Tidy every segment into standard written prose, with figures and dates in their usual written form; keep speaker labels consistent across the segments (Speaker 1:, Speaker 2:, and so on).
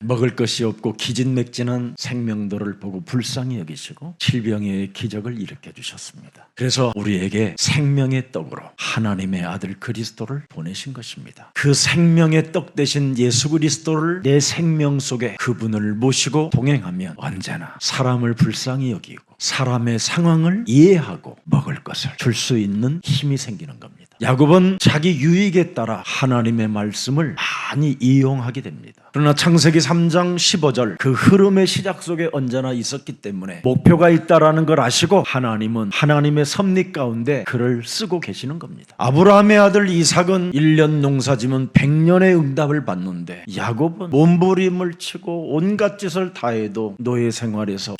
Speaker 1: 먹을 것이 없고 기진맥진한 생명들을 보고 불쌍히 여기시고 질병의 기적을 일으켜 주셨습니다. 그래서 우리에게 생명의 떡으로 하나님의 아들 그리스도를 보내신 것입니다. 그 생명의 떡 대신 예수 그리스도를 내 생명 속에 그분을 모시고 동행하면 언제나 사람을 불쌍히 여기고 사람의 상황을 이해하고 먹을 것을 줄 수 있는 힘이 생기는 겁니다. 야곱은 자기 유익에 따라 하나님의 말씀을 많이 이용하게 됩니다. 그러나 창세기 3장 15절 그 흐름의 시작 속에 언제나 있었기 때문에 목표가 있다라는 걸 아시고 하나님은 하나님의 섭리 가운데 그를 쓰고 계시는 겁니다. 아브라함의 아들 이삭은 1년 농사지면 100년의 응답을 받는데 야곱은 몸부림을 치고 온갖 짓을 다 해도 노예 생활에서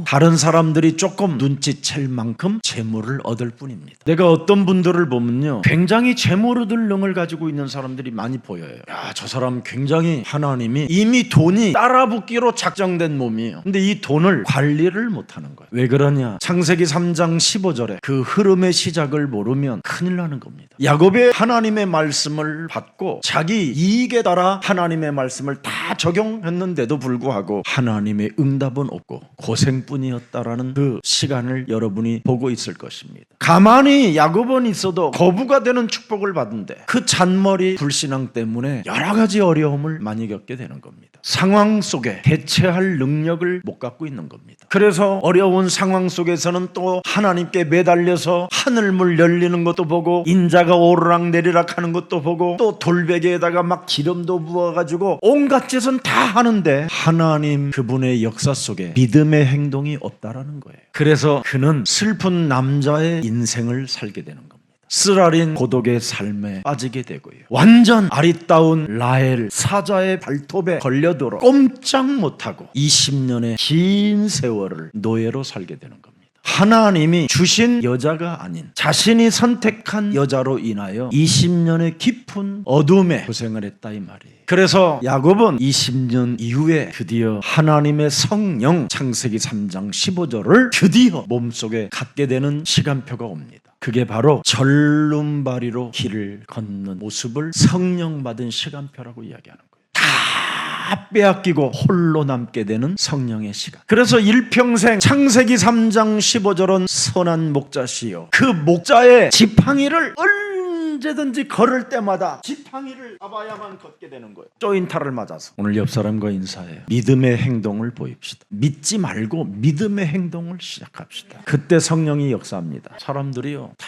Speaker 1: 다른 사람들이 조금 눈치챌 만큼 재물을 얻을 뿐입니다. 내가 어떤 분들을 보면요, 굉장히 재물을 가지고 있는 사람들이 많이 보여요. 야, 저 사람 굉장히 하나님이 이미 돈이 따라붙기로 작정된 몸이에요. 근데 이 돈을 관리를 못하는 거예요. 왜 그러냐? 창세기 3장 15절에 그 흐름의 시작을 모르면 큰일 나는 겁니다. 야곱의 하나님의 말씀을 받고 자기 이익에 따라 하나님의 말씀을 다 적용했는데도 불구하고 하나님의 응답은 없고 고생뿐이었다라는 그 시간을 여러분이 보고 있을 것입니다. 가만히 야곱은 있어도 거부가 되는 축복을 받은데 그 잔머리 불신앙 때문에 여러 가지 어려움을 많이 겪게 되는 겁니다. 상황 속에 대처할 능력을 못 갖고 있는 겁니다. 그래서 어려운 상황 속에서는 또 하나님께 매달려서 하늘물 열리는 것도 보고 인자가 오르락 내리락 하는 것도 보고 또 돌베개에다가 막 기름도 부어가지고 온갖 짓은 다 하는데 하나님 그분의 역사 속에 믿음의 행동이 없다라는 거예요. 그래서 그는 슬픈 남자의 인생을 살게 되는 겁니다. 쓰라린 고독의 삶에 빠지게 되고요. 완전 아리따운 라헬 사자의 발톱에 걸려들어 꼼짝 못하고 20년의 긴 세월을 노예로 살게 되는 겁니다. 하나님이 주신 여자가 아닌 자신이 선택한 여자로 인하여 20년의 깊은 어둠에 고생을 했다 이 말이에요. 그래서 야곱은 20년 이후에 드디어 하나님의 성령 창세기 3장 15절을 드디어 몸속에 갖게 되는 시간표가 옵니다. 그게 바로 절름발이로 길을 걷는 모습을 성령 받은 시간표라고 이야기하는 거예요. 다 빼앗기고 홀로 남게 되는 성령의 시간. 그래서 일평생 창세기 3장 15절은 선한 목자시요 그 목자의 지팡이를 언제든지 걸을 때마다 지팡이를 잡아야만 걷게 되는 거예요. 조인타를 맞아서. 오늘 옆 사람과 인사해요. 믿음의 행동을 보입시다. 믿지 말고 믿음의 행동을 시작합시다. 그때 성령이 역사합니다. 사람들이요 다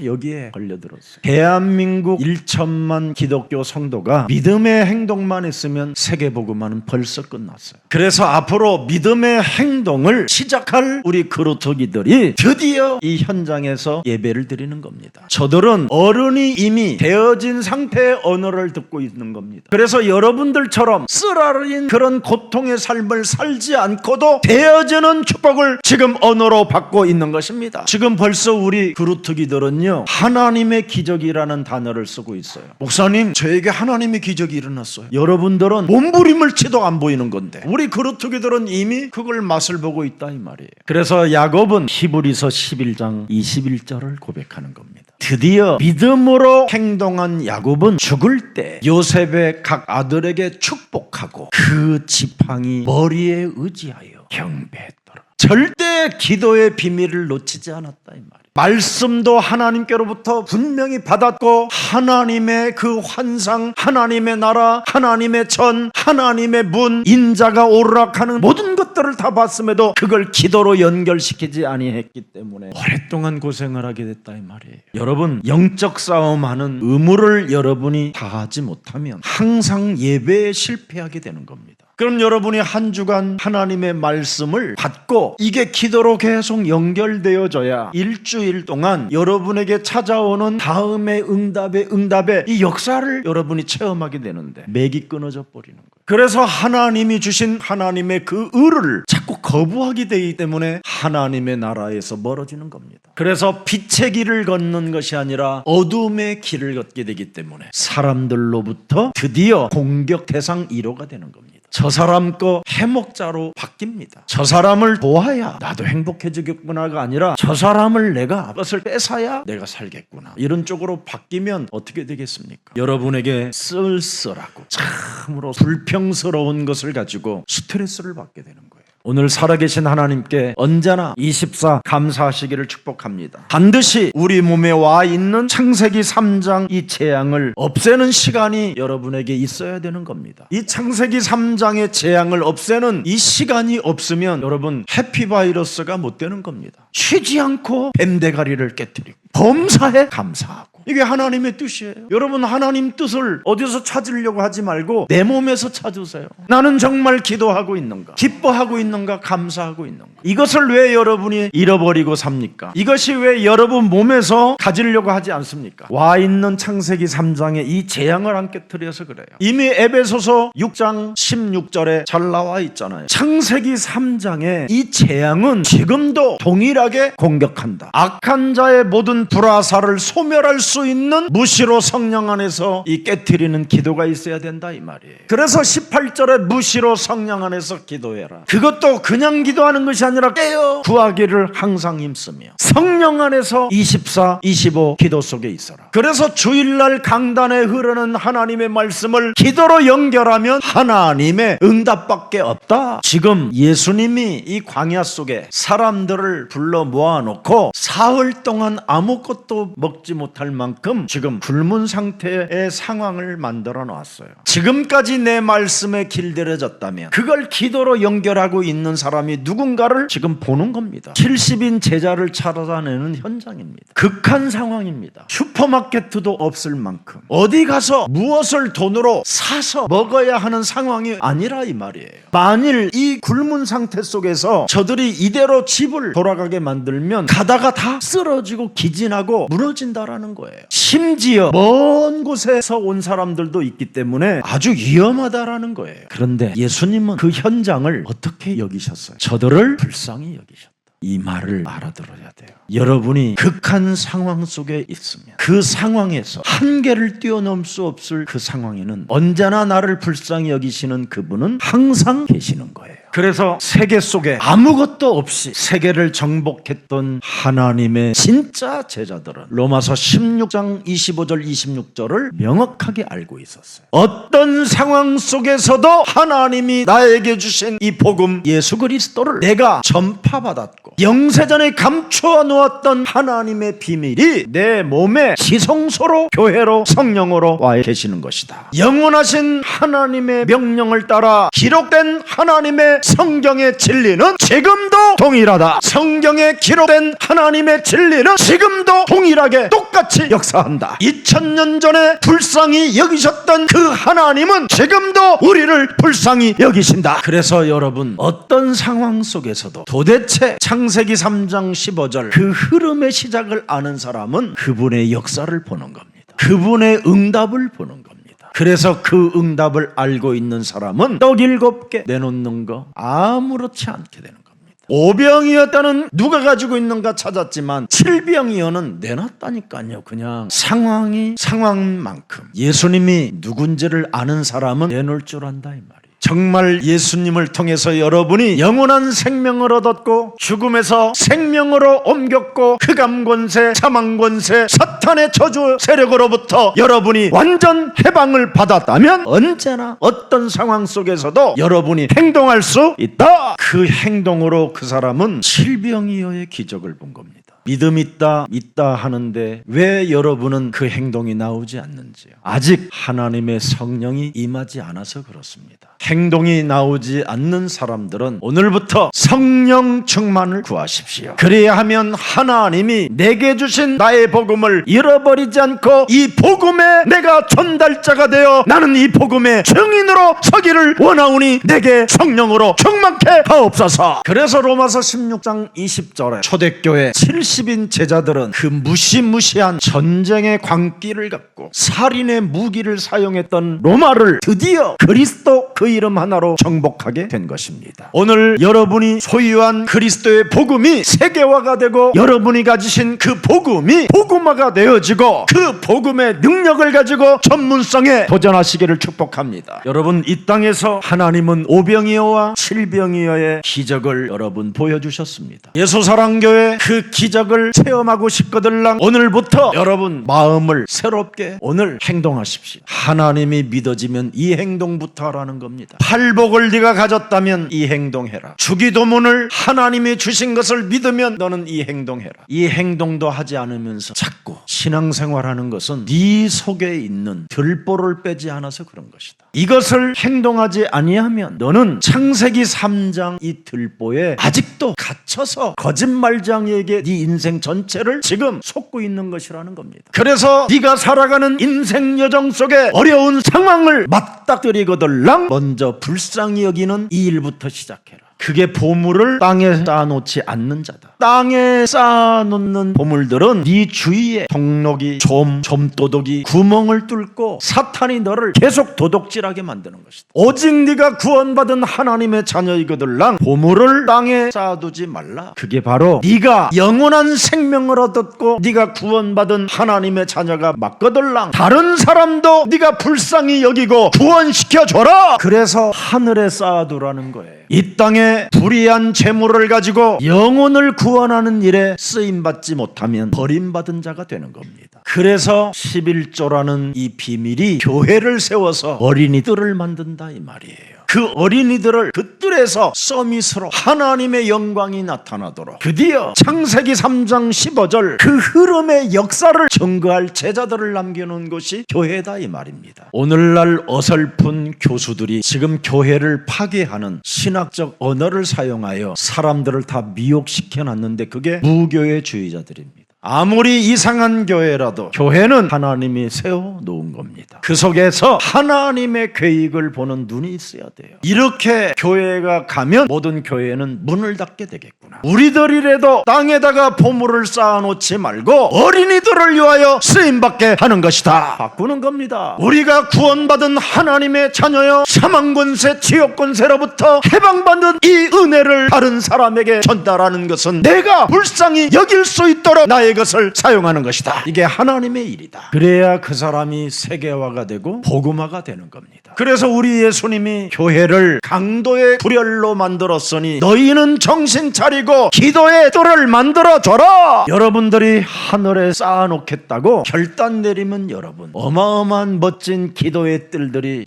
Speaker 1: 여기에 걸려들었어요. 대한민국 1천만 기독교 성도가 믿음의 행동만 했으면 세계복음화는 벌써 끝났어요. 그래서 앞으로 믿음의 행동을 시작할 우리 그루터기들이 드디어 이 현장에서 예배를 드리는 겁니다. 저들은 어른이 이미 되어진 상태의 언어를 듣고 있는 겁니다. 그래서 여러분들처럼 쓰라린 그런 고통의 삶을 살지 않고도 되어지는 축복을 지금 언어로 받고 있는 것입니다. 지금 벌써 우리 그루터기들은요 하나님의 기적이라는 단어를 쓰고 있어요. 목사님 저에게 하나님의 기적이 일어났어요. 여러분들은 몸부림을 치도 안 보이는 건데 우리 그루터기들은 이미 그걸 맛을 보고 있다 이 말이에요. 그래서 야곱은 히브리서 11장 21절을 고백하는 겁니다. 드디어 믿음으로 행동한 야곱은 죽을 때 요셉의 각 아들에게 축복하고 그 지팡이 머리에 의지하여 경배했더라. 절대 기도의 비밀을 놓치지 않았다 이 말이에요. 말씀도 하나님께로부터 분명히 받았고 하나님의 그 환상, 하나님의 나라, 하나님의 전, 하나님의 문, 인자가 오르락하는 모든 것들을 다 봤음에도 그걸 기도로 연결시키지 아니했기 때문에 오랫동안 고생을 하게 됐다 이 말이에요. 여러분 영적 싸움하는 의무를 여러분이 다하지 못하면 항상 예배에 실패하게 되는 겁니다. 그럼 여러분이 한 주간 하나님의 말씀을 받고 이게 기도로 계속 연결되어져야 일주일 동안 여러분에게 찾아오는 다음의 응답의 이 역사를 여러분이 체험하게 되는데 맥이 끊어져 버리는 거예요. 그래서 하나님이 주신 하나님의 그 의를 자꾸 거부하게 되기 때문에 하나님의 나라에서 멀어지는 겁니다. 그래서 빛의 길을 걷는 것이 아니라 어둠의 길을 걷게 되기 때문에 사람들로부터 드디어 공격 대상 1호가 되는 겁니다. 저들은 어른이 이미 되어진 상태의 언어를 듣고 있는 겁니다. 저 사람 거 해먹자로 바뀝니다. 저 사람을 도와야 나도 행복해지겠구나가 아니라 저 사람을 내가 것을 뺏어야 내가 살겠구나, 이런 쪽으로 바뀌면 어떻게 되겠습니까? 여러분에게 쓸쓸하고 참으로 불평스러운 것을 가지고 스트레스를 받게 되는 거예요. 오늘 살아계신 하나님께 언제나 24 감사하시기를 축복합니다. 반드시 우리 몸에 와 있는 창세기 3장 이 재앙을 없애는 시간이 여러분에게 있어야 되는 겁니다. 이 창세기 3장의 재앙을 없애는 이 시간이 없으면 여러분 해피바이러스가 못 되는 겁니다. 쉬지 않고 뱀대가리를 깨뜨리고 범사에 감사하고, 이게 하나님의 뜻이에요. 여러분, 하나님 뜻을 어디서 찾으려고 하지 말고 내 몸에서 찾으세요. 나는 정말 기도하고 있는가, 기뻐하고 있는가, 감사하고 있는가. 이것을 왜 여러분이 잃어버리고 삽니까? 이것이 왜 여러분 몸에서 가지려고 하지 않습니까? 와 있는 창세기 3장에 이 재앙을 안 깨뜨려서 그래요. 이미 에베소서 6장 16절에 잘 나와 있잖아요. 창세기 3장에 이 재앙은 지금도 동일하게 공격한다. 악한 자의 모든 불화살을 소멸할 수 있는 무시로 성령 안에서 이 깨트리는 기도가 있어야 된다, 이 말이에요. 그래서 18절에 무시로 성령 안에서 기도해라. 그것도 그냥 기도하는 것이 아니라 깨어 구하기를 항상 힘쓰며 성령 안에서 24, 25 기도 속에 있어라. 그래서 주일날 강단에 흐르는 하나님의 말씀을 기도로 연결하면 하나님의 응답밖에 없다. 지금 예수님이 이 광야 속에 사람들을 불러 모아놓고 사흘 동안 아무것도 먹지 못할 만큼 지금 굶은 상태의 상황을 만들어 놨어요. 지금까지 내 말씀에 길들여졌다면 그걸 기도로 연결하고 있는 사람이 누군가를 지금 보는 겁니다. 70인 제자를 찾아내는 현장입니다. 극한 상황입니다. 슈퍼마켓도 없을 만큼 어디 가서 무엇을 돈으로 사서 먹어야 하는 상황이 아니라 이 말이에요. 만일 이 굶은 상태 속에서 저들이 이대로 집을 돌아가게 만들면 가다가 다 쓰러지고 기진하고 무너진다라는 거예요. 심지어 먼 곳에서 온 사람들도 있기 때문에 아주 위험하다라는 거예요. 그런데 예수님은 그 현장을 어떻게 여기셨어요? 저들을 불쌍히 여기셨다. 이 말을 알아들어야 돼요. 여러분이 극한 상황 속에 있으면 그 상황에서 한계를 뛰어넘을 수 없을 그 상황에는 언제나 나를 불쌍히 여기시는 그분은 항상 계시는 거예요. 그래서 세계 속에 아무것도 없이 세계를 정복했던 하나님의 진짜 제자들은 로마서 16장 25절 26절을 명확하게 알고 있었어요. 어떤 상황 속에서도 하나님이 나에게 주신 이 복음 예수 그리스도를 내가 전파받았고 영세전에 감추어 놓았던 하나님의 비밀이 내 몸에 지성소로 교회로 성령으로 와 계시는 것이다. 영원하신 하나님의 명령을 따라 기록된 하나님의 성경의 진리는 지금도 동일하다. 성경에 기록된 하나님의 진리는 지금도 동일하게 똑같이 역사한다. 2000년 전에 불쌍히 여기셨던 그 하나님은 지금도 우리를 불쌍히 여기신다. 그래서 여러분, 어떤 상황 속에서도 도대체 창세기 3장 15절 그 흐름의 시작을 아는 사람은 그분의 역사를 보는 겁니다. 그분의 응답을 보는 겁니다. 그래서 그 응답을 알고 있는 사람은 떡 7개 내놓는 거 아무렇지 않게 되는 겁니다. 5병이었다는 누가 가지고 있는가 찾았지만 7병이어는 내놨다니까요. 그냥 상황만큼 예수님이 누군지를 아는 사람은 내놓을 줄 안다, 이 말이에요. 정말 예수님을 통해서 여러분이 영원한 생명을 얻었고 죽음에서 생명으로 옮겼고 흑암권세, 사망권세, 사탄의 저주 세력으로부터 여러분이 완전 해방을 받았다면 언제나 어떤 상황 속에서도 여러분이 행동할 수 있다. 그 행동으로 그 사람은 질병이어의 기적을 본 겁니다. 믿음 있다 하는데 왜 여러분은 그 행동이 나오지 않는지요? 아직 하나님의 성령이 임하지 않아서 그렇습니다. 행동이 나오지 않는 사람들은 오늘부터 성령 충만을 구하십시오. 그래야 하면 하나님이 내게 주신 나의 복음을 잃어버리지 않고 이 복음에 내가 전달자가 되어 나는 이 복음의 증인으로 서기를 원하오니 내게 성령으로 충만케 하옵소서. 그래서 로마서 16장 20절에 초대교회 70인 제자들은 그 무시무시한 전쟁의 광기를 갖고 살인의 무기를 사용했던 로마를 드디어 그리스도 그 그 이름 하나로 정복하게 된 것입니다. 오늘 여러분이 소유한 그리스도의 복음이 세계화가 되고 여러분이 가지신 그 복음이 복음화가 되어지고 그 복음의 능력을 가지고 전문성에 도전하시기를 축복합니다. 여러분, 이 땅에서 하나님은 오병이어와 칠병이어의 기적을 여러분 보여주셨습니다. 예수사랑교회 그 기적을 체험하고 싶거들랑 오늘부터 여러분 마음을 새롭게 오늘 행동하십시오. 하나님이 믿어지면 이 행동부터 하라는 겁니다. 팔복을 네가 가졌다면 이 행동해라. 주기도문을 하나님이 주신 것을 믿으면 너는 이 행동해라. 이 행동도 하지 않으면서 자꾸 신앙생활하는 것은 네 속에 있는 들보를 빼지 않아서 그런 것이다. 이것을 행동하지 아니하면 너는 창세기 3장 이 들보에 아직도 갇혀서 거짓말장에게 네 인생 전체를 지금 속고 있는 것이라는 겁니다. 그래서 네가 살아가는 인생 여정 속에 어려운 상황을 맞닥뜨리거들랑 먼저 불쌍히 여기는 이 일부터 시작해라. 그게 보물을 땅에 쌓아놓지 않는 자다. 땅에 쌓아놓는 보물들은 네 주위에 동록이, 좀도둑이 구멍을 뚫고 사탄이 너를 계속 도둑질하게 만드는 것이다. 오직 네가 구원받은 하나님의 자녀이거들랑 보물을 땅에 쌓아두지 말라. 그게 바로 네가 영원한 생명을 얻었고 네가 구원받은 하나님의 자녀가 맞거들랑 다른 사람도 네가 불쌍히 여기고 구원시켜줘라. 그래서 하늘에 쌓아두라는 거예요. 이 땅에 불의한 재물을 가지고 영혼을 구원하는 일에 쓰임받지 못하면 버림받은 자가 되는 겁니다. 그래서 11조라는 이 비밀이 교회를 세워서 어린이들을 만든다 이 말이에요. 그 어린이들을 그 뜰에서 서밋으로 하나님의 영광이 나타나도록 드디어 창세기 3장 15절 그 흐름의 역사를 증거할 제자들을 남겨놓은 것이 교회다 이 말입니다. 오늘날 어설픈 교수들이 지금 교회를 파괴하는 신학적 언어를 사용하여 사람들을 다 미혹시켜놨는데 그게 무교회주의자들입니다. 아무리 이상한 교회라도 교회는 하나님이 세워놓은 겁니다. 그 속에서 하나님의 계획을 보는 눈이 있어야 돼요. 이렇게 교회가 가면 모든 교회는 문을 닫게 되겠구나. 우리들이라도 땅에다가 보물을 쌓아놓지 말고 어린이들을 위하여 쓰임받게 하는 것이다. 바꾸는 겁니다. 우리가 구원받은 하나님의 자녀여 사망권세 지옥권세로부터 해방받는 이 은혜를 다른 사람에게 전달하는 것은 내가 불쌍히 여길 수 있도록 나의 것을 사용하는 것이다. 이게 하나님의 일이다. 그래야 그 사람이 세계화가 되고 복음화가 되는 겁니다. 그래서 우리 예수님이 교회를 강도의 불혈로 만들었으니 너희는 정신 차리고 기도의 뜰을 만들어줘라. 여러분들이 하늘에 쌓아놓겠다고 결단 내리면 여러분 어마어마한 멋진 기도의 뜰들이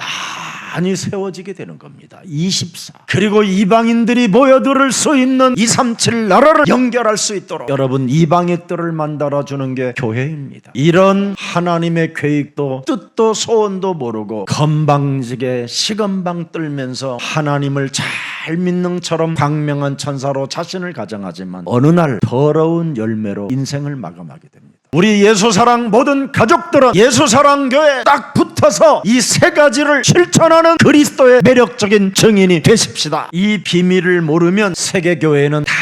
Speaker 1: 많이 세워지게 되는 겁니다. 24. 그리고 이방인들이 모여들을 수 있는 237 나라를 연결할 수 있도록 여러분 이방의 뜰을 만들어주는 게 교회입니다. 이런 하나님의 계획도 뜻도 소원도 모르고 건방지게 시건방 떨면서 하나님을 잘 믿는 처럼 광명한 천사로 자신을 가정하지만 어느 날 더러운 열매로 인생을 마감하게 됩니다. 우리 예수사랑 모든 가족들은 예수사랑교회에 딱 붙어서 이 세 가지를 실천하는 그리스도의 매력적인 증인이 되십시다. 이 비밀을 모르면 세계교회는 다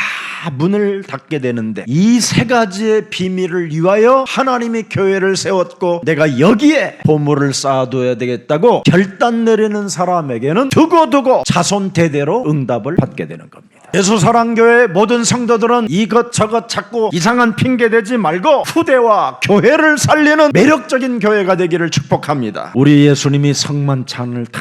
Speaker 1: 문을 닫게 되는데 이 세 가지의 비밀을 위하여 하나님이 교회를 세웠고 내가 여기에 보물을 쌓아둬야 되겠다고 결단 내리는 사람에게는 두고두고 자손 대대로 응답을 받게 되는 겁니다. 예수사랑교회 모든 성도들은 이것저것 찾고 이상한 핑계 대지 말고 후대와 교회를 살리는 매력적인 교회가 되기를 축복합니다. 우리 예수님이 성만찬을 다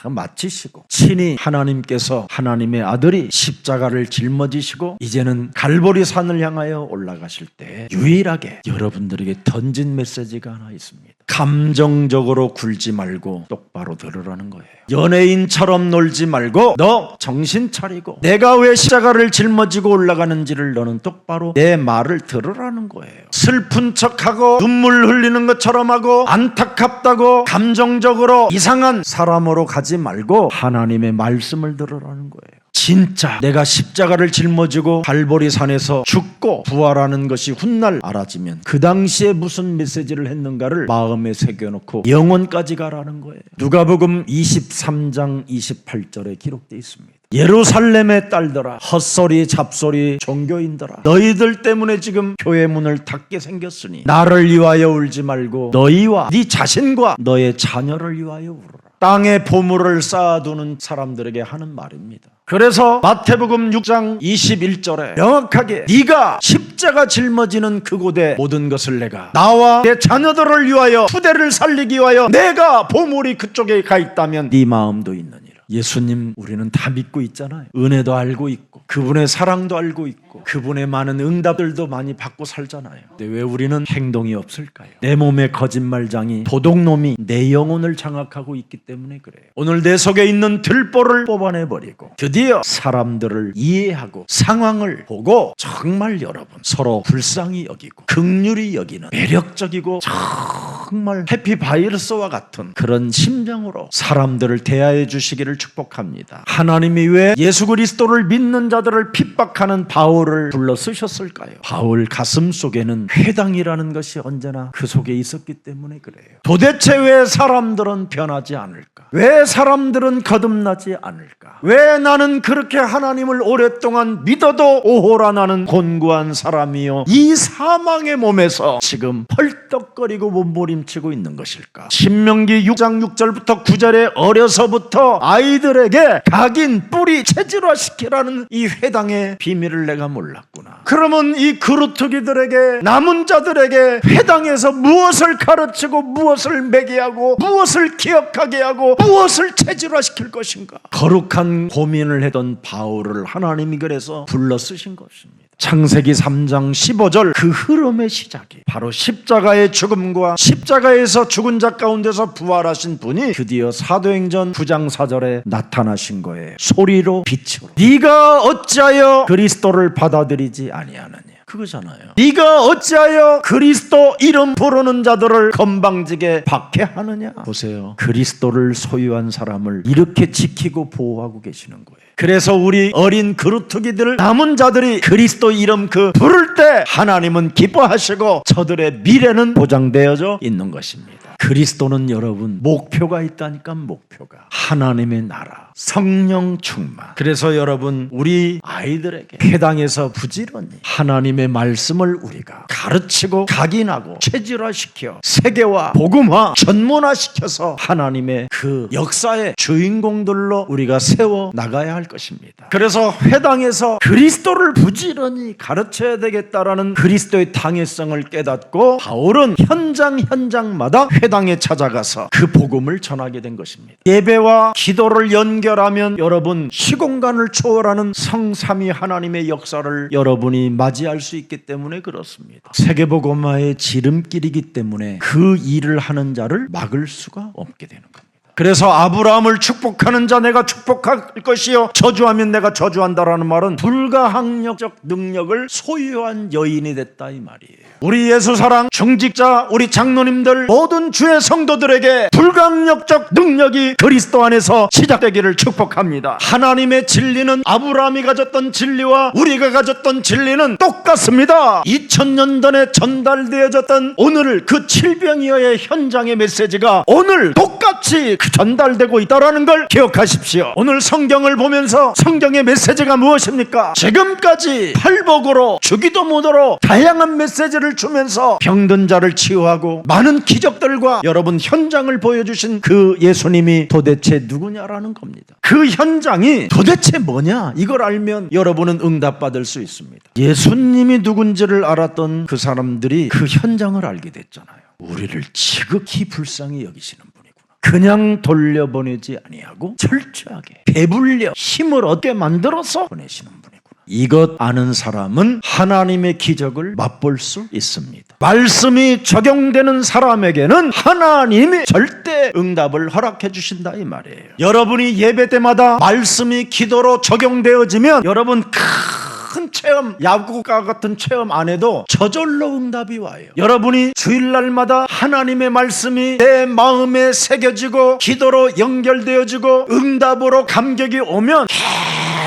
Speaker 1: 마치시고 친히 하나님께서 하나님의 아들이 십자가를 짊어지시고 이제는 갈보리 산을 향하여 올라가실 때 유일하게 여러분들에게 던진 메시지가 하나 있습니다. 감정적으로 굴지 말고 똑바로 들으라는 거예요. 연예인처럼 놀지 말고 너 정신 차리고 내가 왜 십자가를 짊어지고 올라가는지를 너는 똑바로 내 말을 들으라는 거예요. 슬픈 척하고 눈물 흘리는 것처럼 하고 안타깝다고 감정적으로 이상한 사람으로 가지 말고 하나님의 말씀을 들으라는 거예요. 진짜 내가 십자가를 짊어지고 갈보리 산에서 죽고 부활하는 것이 훗날 알아지면 그 당시에 무슨 메시지를 했는가를 마음에 새겨놓고 영혼까지 가라는 거예요. 누가복음 23장 28절에 기록되어 있습니다. 예루살렘의 딸들아, 헛소리 잡소리 종교인들아, 너희들 때문에 지금 교회 문을 닫게 생겼으니 나를 위하여 울지 말고 너희와 네 자신과 너의 자녀를 위하여 울어라. 땅에 보물을 쌓아두는 사람들에게 하는 말입니다. 그래서 마태복음 6장 21절에 명확하게 네가 십자가 짊어지는 그곳에 모든 것을 내가 나와 내 자녀들을 위하여 후대를 살리기 위하여 내가 보물이 그쪽에 가 있다면 네 마음도 있느니라. 예수님 우리는 다 믿고 있잖아요. 은혜도 알고 있고 그분의 사랑도 알고 있고 그분의 많은 응답들도 많이 받고 살잖아요. 근데 왜 우리는 행동이 없을까요? 내 몸의 거짓말장이 도둑놈이 내 영혼을 장악하고 있기 때문에 그래요. 오늘 내 속에 있는 들보를 뽑아내버리고 드디어 사람들을 이해하고 상황을 보고 정말 여러분 서로 불쌍히 여기고 긍휼히 여기는 매력적이고 정말 해피바이러스와 같은 그런 심정으로 사람들을 대하여 주시기를 축복합니다. 하나님이 왜 예수 그리스도를 믿는 자들을 핍박하는 바울을 불러 쓰셨을까요? 바울 가슴 속에는 회당이라는 것이 언제나 그 속에 있었기 때문에 그래요. 도대체 왜 사람들은 변하지 않을까? 왜 사람들은 거듭나지 않을까? 왜 나는 그렇게 하나님을 오랫동안 믿어도 오호라 나는 곤고한 사람이요 이 사망의 몸에서 지금 펄떡거리고 몸부림치고 있는 것일까? 신명기 6장 6절부터 9절에 어려서부터 아이들에게 각인, 뿌리, 체질화시키라는 이 회당의 비밀을 내가 몰랐구나. 그러면 이 그루터기들에게 남은 자들에게 회당에서 무엇을 가르치고 무엇을 매개하고 무엇을 기억하게 하고 무엇을 체질화시킬 것인가? 거룩한 고민을 했던 바울을 하나님이 그래서 불러 쓰신 것입니다. 창세기 3장 15절 그 흐름의 시작이 바로 십자가의 죽음과 십자가에서 죽은 자 가운데서 부활하신 분이 드디어 사도행전 9장 4절에 나타나신 거예요. 소리로 빛으로 네가 어찌하여 그리스도를 받아들이지 아니하느냐 그거잖아요. 네가 어찌하여 그리스도 이름 부르는 자들을 건방지게 박해하느냐. 보세요. 그리스도를 소유한 사람을 이렇게 지키고 보호하고 계시는 거예요. 그래서 우리 어린 그루터기들 남은 자들이 그리스도 이름 그 부를 때 하나님은 기뻐하시고 저들의 미래는 보장되어져 있는 것입니다. 그리스도는 여러분 목표가 있다니까. 목표가 하나님의 나라 성령 충만. 그래서 여러분 우리 아이들에게 회당에서 부지런히 하나님의 말씀을 우리가 가르치고 각인하고 체질화시켜 세계화 복음화 전문화시켜서 하나님의 그 역사의 주인공들로 우리가 세워 나가야 할 것입니다. 그래서 회당에서 그리스도를 부지런히 가르쳐야 되겠다라는 그리스도의 당위성을 깨닫고 바울은 현장마다 회당에 찾아가서 그 복음을 전하게 된 것입니다. 예배와 기도를 연결하면 여러분 시공간을 초월하는 성삼위 하나님의 역사를 여러분이 맞이할 수 있기 때문에 그렇습니다. 세계복음화의 지름길이기 때문에 그 일을 하는 자를 막을 수가 없게 되는 겁니다. 그래서 아브라함을 축복하는 자 내가 축복할 것이요 저주하면 내가 저주한다라는 말은 불가항력적 능력을 소유한 여인이 됐다 이 말이에요. 우리 예수사랑 중직자 우리 장로님들 모든 주의 성도들에게 불가항력적 능력이 그리스도 안에서 시작되기를 축복합니다. 하나님의 진리는 아브라함이 가졌던 진리와 우리가 가졌던 진리는 똑같습니다. 2000년 전에 전달되어졌던 오늘 그 칠병이어의 현장의 메시지가 오늘 똑같이 전달되고 있다는 걸 기억하십시오. 오늘 성경을 보면서 성경의 메시지가 무엇입니까? 지금까지 팔복으로 주기도문으로 다양한 메시지를 주면서 병든 자를 치유하고 많은 기적들과 여러분 현장을 보여주신 그 예수님이 도대체 누구냐라는 겁니다. 그 현장이 도대체 뭐냐 이걸 알면 여러분은 응답받을 수 있습니다. 예수님이 누군지를 알았던 그 사람들이 그 현장을 알게 됐잖아요. 우리를 지극히 불쌍히 여기시는 분이구나. 그냥 돌려보내지 아니하고 철저하게 배불려 힘을 얻게 만들어서 보내시는 분이구나. 이것 아는 사람은 하나님의 기적을 맛볼 수 있습니다. 말씀이 적용되는 사람에게는 하나님이 절대 응답을 허락해 주신다 이 말이에요. 여러분이 예배 때마다 말씀이 기도로 적용되어지면 여러분 큰 체험, 야구과 같은 체험 안 해도 저절로 응답이 와요. 여러분이 주일날마다 하나님의 말씀이 내 마음에 새겨지고 기도로 연결되어지고 응답으로 감격이 오면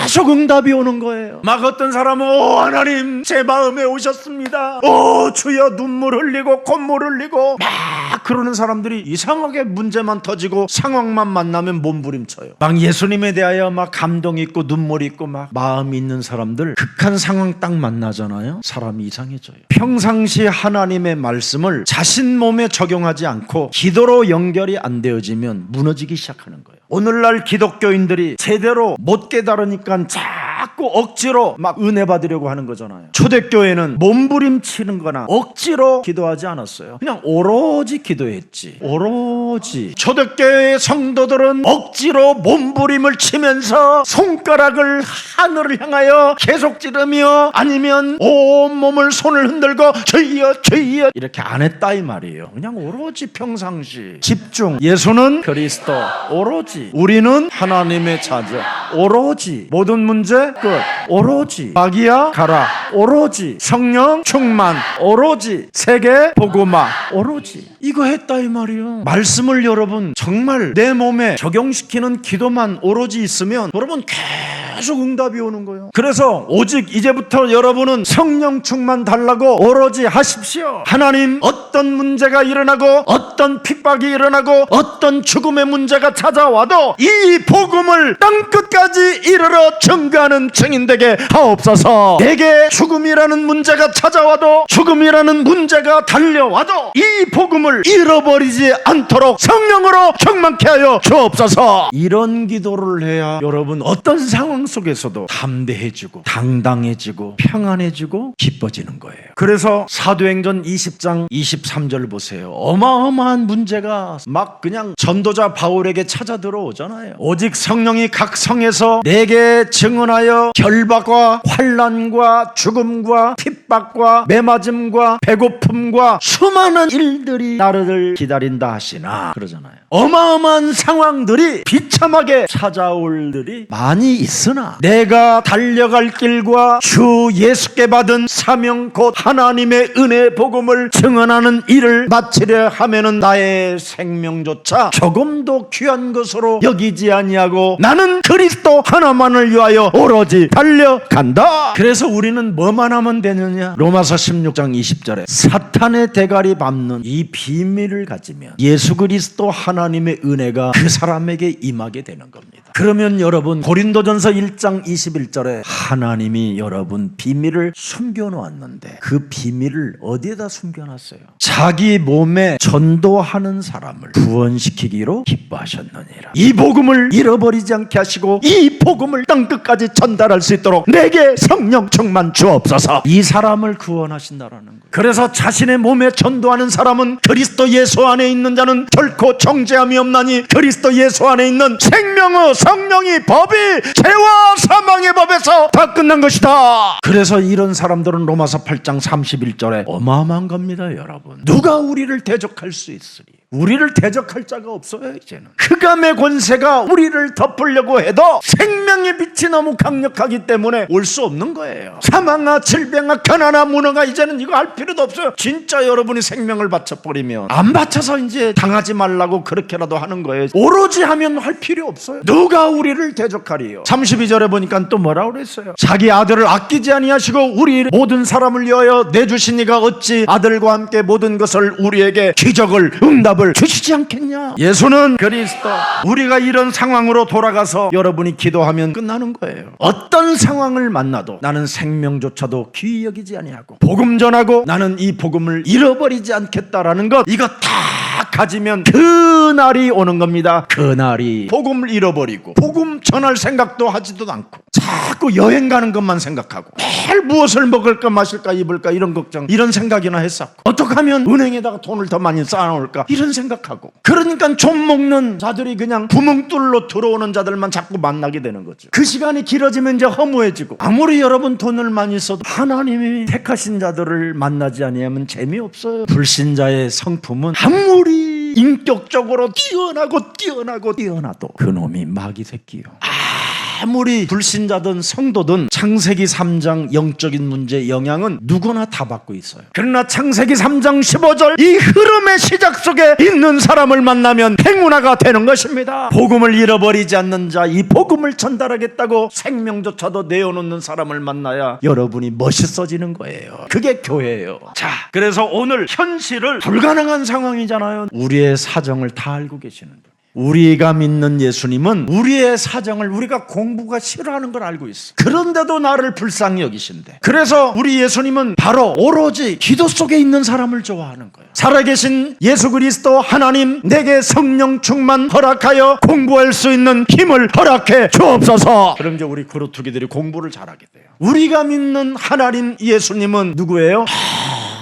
Speaker 1: 계속 응답이 오는 거예요. 막 어떤 사람은 오 하나님 제 마음에 오셨습니다. 오 주여 눈물 흘리고 콧물 흘리고 막 그러는 사람들이 이상하게 문제만 터지고 상황만 만나면 몸부림쳐요. 막 예수님에 대하여 막 감동 있고 눈물 있고 막 마음 있는 사람들 극한 상황 딱 만나잖아요. 사람이 이상해져요. 평상시 하나님의 말씀을 자신 몸에 적용하지 않고 기도로 연결이 안 되어지면 무너지기 시작하는 거예요. 오늘날 기독교인들이 제대로 못 깨달으니까 자꾸 억지로 막 은혜 받으려고 하는 거잖아요. 초대교회는 몸부림치는 거나 억지로 기도하지 않았어요. 그냥 오로지 기도했지. 오로지. 초대교회의 성도들은 억지로 몸부림을 치면서 손가락을 하늘을 향하여 계속 찌르며 아니면 온몸을 손을 흔들고 주여 주여 이렇게 안 했다 이 말이에요. 그냥 오로지 평상시 집중. 예수는 그리스도 오로지. 우리는 하나님의 자녀 오로지. 모든 문제 끝 오로지. 마귀야 가라 오로지. 성령 충만 오로지. 세계 복음화 오로지. 이거 했다 이 말이에요. 말씀을 여러분 정말 내 몸에 적용시키는 기도만 오로지 있으면 여러분 계속 응답이 오는 거예요. 그래서 오직 이제부터 여러분은 성령 충만 달라고 오로지 하십시오. 하나님 어떤 문제가 일어나고 어떤 핍박이 일어나고 어떤 죽음의 문제가 찾아와도 이 복음을 땅끝까지 이르러 증거하는 증인되게 하옵소서. 내게 죽음이라는 문제가 찾아와도 죽음이라는 문제가 달려와도 이 복음을 잃어버리지 않도록 성령으로 충만케 하여 주옵소서. 이런 기도를 해야 여러분 어떤 상황 속에서도 담대해지고 당당해지고 평안해지고 기뻐지는 거예요. 그래서 사도행전 20장 23절 보세요. 어마어마한 문제가 막 그냥 전도자 바울에게 찾아 들어오잖아요. 오직 성령이 각 성에서 내게 증언하여 결박과 환난과 죽음과 핍박과 매맞음과 배고픔과 수많은 일들이 나를 기다린다 하시나 그러잖아요. 어마어마한 상황들이 비참하게 찾아올 일이 많이 있으나 내가 달려갈 길과 주 예수께 받은 사명 곧 하나님의 은혜 복음을 증언하는 일을 마치려 하면은 나의 생명조차 조금도 귀한 것으로 여기지 아니하고 나는 그리스도 하나만을 위하여 오로지 달려간다. 그래서 우리는 뭐만 하면 되느냐? 로마서 16장 20절에 사탄의 대가리 밟는 이 비밀을 가지면 예수 그리스도 하나님의 은혜가 그 사람에게 임하게 되는 겁니다. 그러면 여러분 고린도전서 1장 21절에 하나님이 여러분 비밀을 숨겨놓았는데 그 비밀을 어디에다 숨겨놨어요? 자기 몸에 전도하는 사람을 구원시키기로 기뻐하셨느니라. 이 복음을 잃어버리지 않게 하시고 이 복음을 땅끝까지 전달할 수 있도록 내게 성령 충만 주옵소서. 이 사람을 구원하신다라는 거예요. 그래서 자신의 몸에 전도하는 사람은 그리스도 예수 안에 있는 자는 결코 정죄함이 없나니 그리스도 예수 안에 있는 생명의 성령이 법이 죄와 사망의 법에서 다 끝난 것이다. 그래서 이런 사람들은 로마서 8장 31절에 어마어마한 겁니다. 여러분 누가 우리를 대적할 수 있으리? 우리를 대적할 자가 없어요. 이제는 흑암의 권세가 우리를 덮으려고 해도 생명의 빛이 너무 강력하기 때문에 올 수 없는 거예요. 사망아 질병아 가난아 문어가 이제는 이거 할 필요도 없어요. 진짜 여러분이 생명을 바쳐버리면 안 바쳐서 이제 당하지 말라고 그렇게라도 하는 거예요. 오로지 하면 할 필요 없어요. 누가 우리를 대적하리요? 32절에 보니까 또 뭐라고 그랬어요? 자기 아들을 아끼지 아니하시고 우리 모든 사람을 위하여 내주신 이가 어찌 아들과 함께 모든 것을 우리에게 기적을 응답을 주시지 않겠냐? 예수는 그리스도. 우리가 이런 상황으로 돌아가서 여러분이 기도하면 끝나는 거예요. 어떤 상황을 만나도 나는 생명조차도 귀히 여기지 아니하고 복음 전하고 나는 이 복음을 잃어버리지 않겠다라는 것, 이거 다 가지면 그 날이 오는 겁니다. 그 날이 복음을 잃어버리고 복음 전할 생각도 하지도 않고 자꾸 여행 가는 것만 생각하고 매일 무엇을 먹을까 마실까 입을까 이런 걱정 이런 생각이나 했었고 어떻게 하면 은행에다가 돈을 더 많이 쌓아놓을까 이런 생각하고, 그러니까 좀 먹는 자들이 그냥 구멍뚫로 들어오는 자들만 자꾸 만나게 되는 거죠. 그 시간이 길어지면 이제 허무해지고 아무리 여러분 돈을 많이 써도 하나님이 택하신 자들을 만나지 아니하면 재미없어요. 불신자의 성품은 아무리 인격적으로 뛰어나도 그놈이 마귀 새끼요. 아무리 불신자든 성도든 창세기 3장 영적인 문제 영향은 누구나 다 받고 있어요. 그러나 창세기 3장 15절 이 흐름의 시작 속에 있는 사람을 만나면 행운아가 되는 것입니다. 복음을 잃어버리지 않는 자, 이 복음을 전달하겠다고 생명조차도 내어놓는 사람을 만나야 여러분이 멋있어지는 거예요. 그게 교회예요. 자, 그래서 오늘 현실을 불가능한 상황이잖아요. 우리의 사정을 다 알고 계시는 분, 우리가 믿는 예수님은 우리의 사정을 우리가 공부가 싫어하는 걸 알고 있어. 그런데도 나를 불쌍히 여기신대. 그래서 우리 예수님은 바로 오로지 기도 속에 있는 사람을 좋아하는 거예요. 살아계신 예수 그리스도 하나님, 내게 성령 충만 허락하여 공부할 수 있는 힘을 허락해 주옵소서. 그럼 이제 우리 그루터기들이 공부를 잘하게 돼요. 우리가 믿는 하나님 예수님은 누구예요?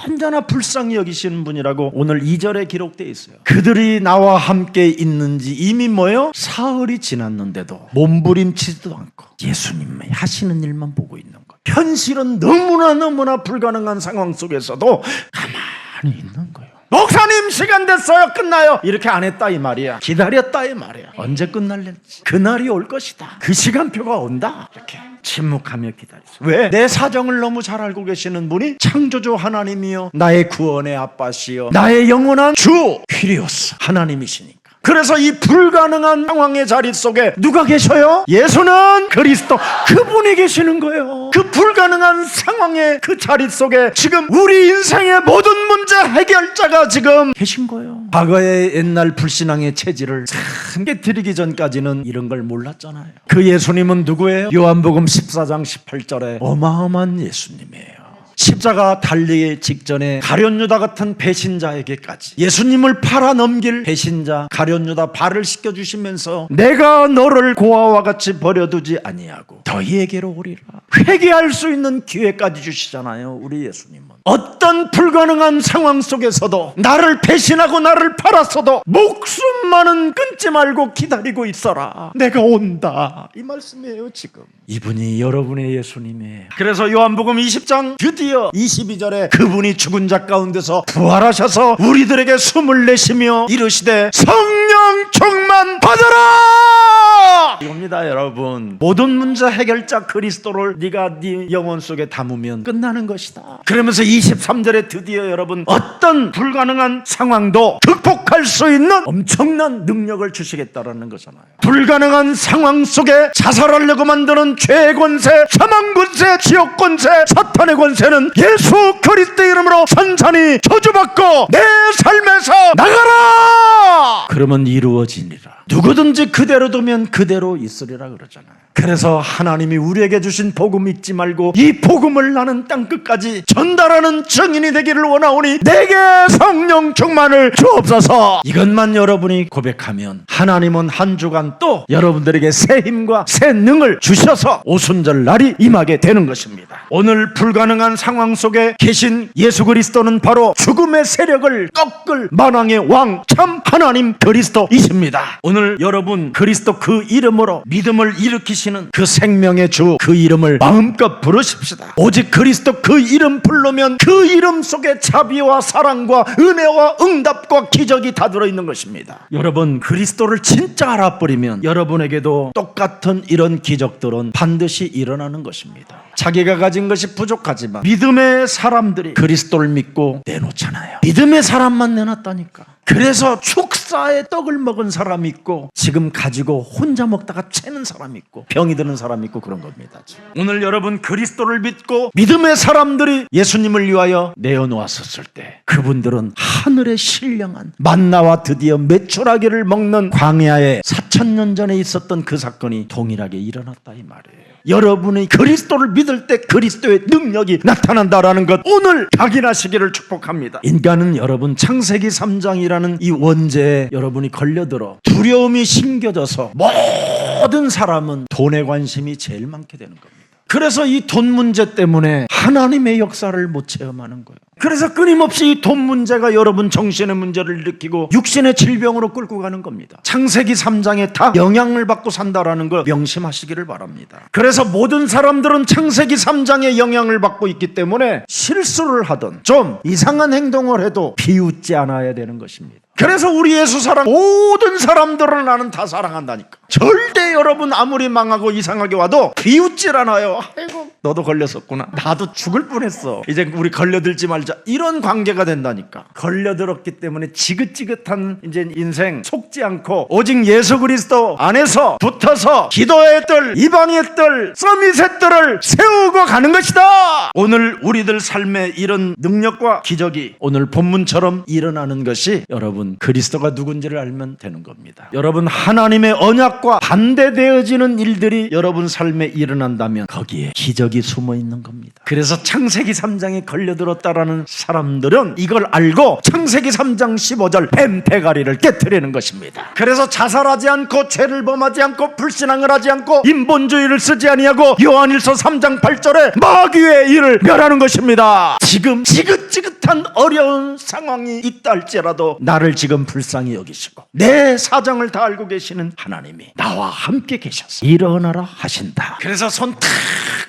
Speaker 1: 언제나 불쌍히 여기시는 분이라고 오늘 2절에 기록되어 있어요. 그들이 나와 함께 있는지 이미 뭐예요? 사흘이 지났는데도 몸부림치지도 않고 예수님의 하시는 일만 보고 있는 거예요. 현실은 너무나 불가능한 상황 속에서도 가만히 있는 거예요. 목사님 시간 됐어요, 끝나요, 이렇게 안 했다 이 말이야. 기다렸다 이 말이야. 언제 끝날는지 그날이 올 것이다. 그 시간표가 온다. 이렇게 침묵하며 기다리세요. 왜? 내 사정을 너무 잘 알고 계시는 분이 창조주 하나님이요, 나의 구원의 아빠시요, 나의 영원한 주 퀴리오스 하나님이시니까. 그래서 이 불가능한 상황의 자리 속에 누가 계셔요? 예수는 그리스도, 그분이 계시는 거예요. 그 불가능한 상황의 그 자리 속에 지금 우리 인생의 모든 문제 해결자가 지금 계신 거예요. 과거의 옛날 불신앙의 체질을 참 깨뜨리기 전까지는 이런 걸 몰랐잖아요. 그 예수님은 누구예요? 요한복음 14장 18절에 어마어마한 예수님이에요. 십자가 달리기 직전에 가룟유다 같은 배신자에게까지 예수님을 팔아 넘길 배신자 가룟유다 발을 씻겨주시면서 내가 너를 고아와 같이 버려두지 아니하고 너희에게로 오리라. 회개할 수 있는 기회까지 주시잖아요. 우리 예수님은 어떤 불가능한 상황 속에서도 나를 배신하고 나를 팔았어도 목숨만은 끊지 말고 기다리고 있어라, 내가 온다, 이 말씀이에요. 지금 이분이 여러분의 예수님이에요. 그래서 요한복음 20장 드디어 22절에 그분이 죽은 자 가운데서 부활하셔서 우리들에게 숨을 내쉬며 이르시되 성령 충만 받아라, 이겁니다. 여러분, 모든 문제 해결자 그리스도를 네가 네 영혼 속에 담으면 끝나는 것이다. 그러면서 23절에 드디어 여러분 어떤 불가능한 상황도 극복할 수 있는 엄청난 능력을 주시겠다라는 거잖아요. 불가능한 상황 속에 자살하려고 만드는 죄의 권세, 사망 권세, 지옥 권세, 사탄의 권세는 예수 그리스도 이름으로 산산히 저주받고 내 삶에서 나가라, 그러면 이루어지니라. 누구든지 그대로 두면 그대로 있으리라 그러잖아요. 그래서 하나님이 우리에게 주신 복음 잊지 말고 이 복음을 나는 땅끝까지 전달하는 증인이 되기를 원하오니 내게 성령 충만을 주옵소서. 이것만 여러분이 고백하면 하나님은 한 주간 또 여러분들에게 새 힘과 새 능을 주셔서 오순절 날이 임하게 되는 것입니다. 오늘 불가능한 상황 속에 계신 예수 그리스도는 바로 죽음의 세력을 꺾을 만왕의 왕 참 하나님 그리스도이십니다. 오늘 여러분 그리스도 그 이름으로 믿음을 일으키시는 그 생명의 주, 그 이름을 마음껏 부르십시다. 오직 그리스도 그 이름 부르면 그 이름 속에 자비와 사랑과 은혜와 응답과 기적이 다 들어있는 것입니다. 여러분 그리스도를 진짜 알아버리면 여러분에게도 똑같은 이런 기적들은 반드시 일어나는 것입니다. 자기가 가진 것이 부족하지만 믿음의 사람들이 그리스도를 믿고 내놓잖아요. 믿음의 사람만 내놨다니까. 그래서 축사에 떡을 먹은 사람이 있고 지금 가지고 혼자 먹다가 채는 사람이 있고 병이 드는 사람이 있고 그런 겁니다. 오늘 여러분 그리스도를 믿고 믿음의 사람들이 예수님을 위하여 내어놓았었을 때 그분들은 하늘의 신령한 만나와 드디어 메추라기를 먹는 광야에 4000년 전에 있었던 그 사건이 동일하게 일어났다 이 말이에요. 여러분이 그리스도를 믿을 때 그리스도의 능력이 나타난다라는 것 오늘 확인하시기를 축복합니다. 인간은 여러분 창세기 3장이라는 이 원죄에 여러분이 걸려들어 두려움이 심겨져서 모든 사람은 돈에 관심이 제일 많게 되는 겁니다. 그래서 이 돈 문제 때문에 하나님의 역사를 못 체험하는 거예요. 그래서 끊임없이 이 돈 문제가 여러분 정신의 문제를 일으키고 육신의 질병으로 끌고 가는 겁니다. 창세기 3장에 다 영향을 받고 산다라는 걸 명심하시기를 바랍니다. 그래서 모든 사람들은 창세기 3장에 영향을 받고 있기 때문에 실수를 하든 좀 이상한 행동을 해도 비웃지 않아야 되는 것입니다. 그래서 우리 예수 사랑 모든 사람들을 나는 다 사랑한다니까. 절대 여러분 아무리 망하고 이상하게 와도 비웃질 않아요. 아이고 너도 걸렸었구나, 나도 죽을 뻔했어, 이제 우리 걸려들지 말자, 이런 관계가 된다니까. 걸려들었기 때문에 지긋지긋한 이제 인생 속지 않고 오직 예수 그리스도 안에서 붙어서 기도의 뜰, 이방의 뜰, 서밋의 뜰을 세우고 가는 것이다. 오늘 우리들 삶에 이런 능력과 기적이 오늘 본문처럼 일어나는 것이 여러분 여러분 그리스도가 누군지를 알면 되는 겁니다. 여러분 하나님의 언약과 반대되어지는 일들이 여러분 삶에 일어난다면 거기에 기적이 숨어 있는 겁니다. 그래서 창세기 3장에 걸려들었다라는 사람들은 이걸 알고 창세기 3장 15절 뱀 대가리를 깨트리는 것입니다. 그래서 자살하지 않고 죄를 범하지 않고 불신앙을 하지 않고 인본주의를 쓰지 아니하고 요한일서 3장 8절에 마귀의 일을 멸하는 것입니다. 지금 지긋지긋한 어려운 상황이 있다 할지라도 나를 지금 불쌍히 여기시고 내 사정을 다 알고 계시는 하나님이 나와 함께 계셔서 일어나라 하신다. 그래서 손 탁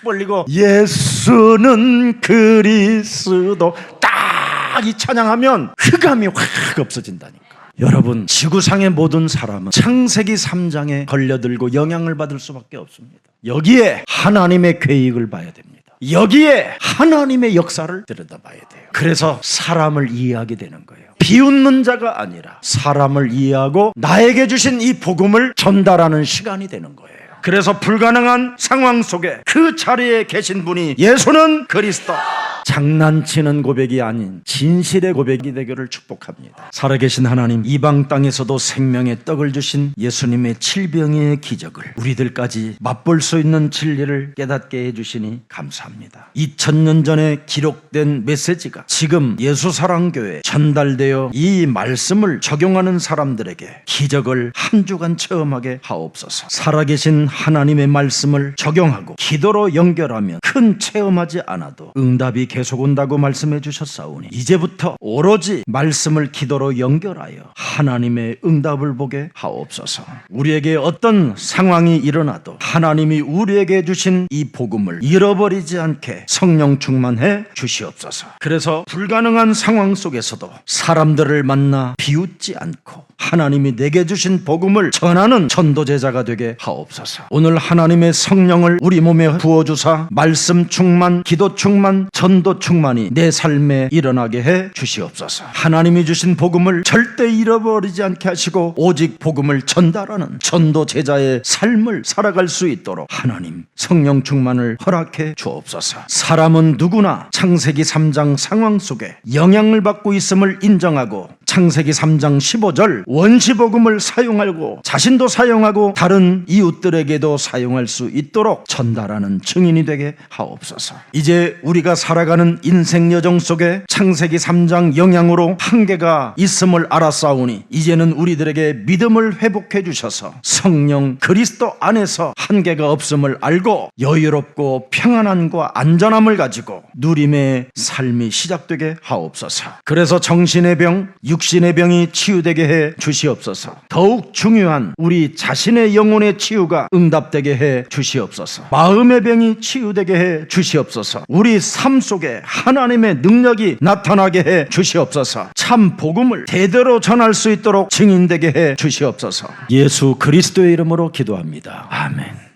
Speaker 1: 벌리고 예수는 그리스도 딱 이 찬양하면 흑암이 확 없어진다니까. 여러분 지구상의 모든 사람은 창세기 3장에 걸려들고 영향을 받을 수밖에 없습니다. 여기에 하나님의 계획을 봐야 됩니다. 여기에 하나님의 역사를 들여다봐야 돼요. 그래서 사람을 이해하게 되는 거예요. 비웃는 자가 아니라 사람을 이해하고 나에게 주신 이 복음을 전달하는 시간이 되는 거예요. 그래서 불가능한 상황 속에 그 자리에 계신 분이 예수는 그리스도, 장난치는 고백이 아닌 진실의 고백이 되기를 축복합니다. 살아계신 하나님, 이방 땅에서도 생명의 떡을 주신 예수님의 칠병의 기적을 우리들까지 맛볼 수 있는 진리를 깨닫게 해주시니 감사합니다. 2000년 전에 기록된 메시지가 지금 예수사랑교회에 전달되어 이 말씀을 적용하는 사람들에게 기적을 한 주간 체험하게 하옵소서. 살아계신 하나님의 말씀을 적용하고 기도로 연결하면 큰 체험하지 않아도 응답이 계속 온다고 말씀해 주셨사오니 이제부터 오로지 말씀을 기도로 연결하여 하나님의 응답을 보게 하옵소서. 우리에게 어떤 상황이 일어나도 하나님이 우리에게 주신 이 복음을 잃어버리지 않게 성령 충만해 주시옵소서. 그래서 불가능한 상황 속에서도 사람들을 만나 비웃지 않고 하나님이 내게 주신 복음을 전하는 전도제자가 되게 하옵소서. 오늘 하나님의 성령을 우리 몸에 부어주사 말씀 충만, 기도 충만, 전도 충만이 내 삶에 일어나게 해 주시옵소서. 하나님이 주신 복음을 절대 잃어버리지 않게 하시고 오직 복음을 전달하는 전도제자의 삶을 살아갈 수 있도록 하나님 성령 충만을 허락해 주옵소서. 사람은 누구나 창세기 3장 상황 속에 영향을 받고 있음을 인정하고 창세기 3장 15절 원시복음을 사용하고 자신도 사용하고 다른 이웃들에게도 사용할 수 있도록 전달하는 증인이 되게 하옵소서. 이제 우리가 살아가는 인생 여정 속에 창세기 3장 영향으로 한계가 있음을 알았사오니 이제는 우리들에게 믿음을 회복해 주셔서 성령 그리스도 안에서 한계가 없음을 알고 여유롭고 평안함과 안전함을 가지고 누림의 삶이 시작되게 하옵소서. 그래서 정신의 병, 육신의 병이 치유되게 해 주시옵소서. 더욱 중요한 우리 자신의 영혼의 치유가 응답되게 해 주시옵소서. 마음의 병이 치유되게 해 주시옵소서. 우리 삶 속에 하나님의 능력이 나타나게 해 주시옵소서. 참 복음을 대대로 전할 수 있도록 증인되게 해 주시옵소서. 예수 그리스도의 이름으로 기도합니다. 아멘.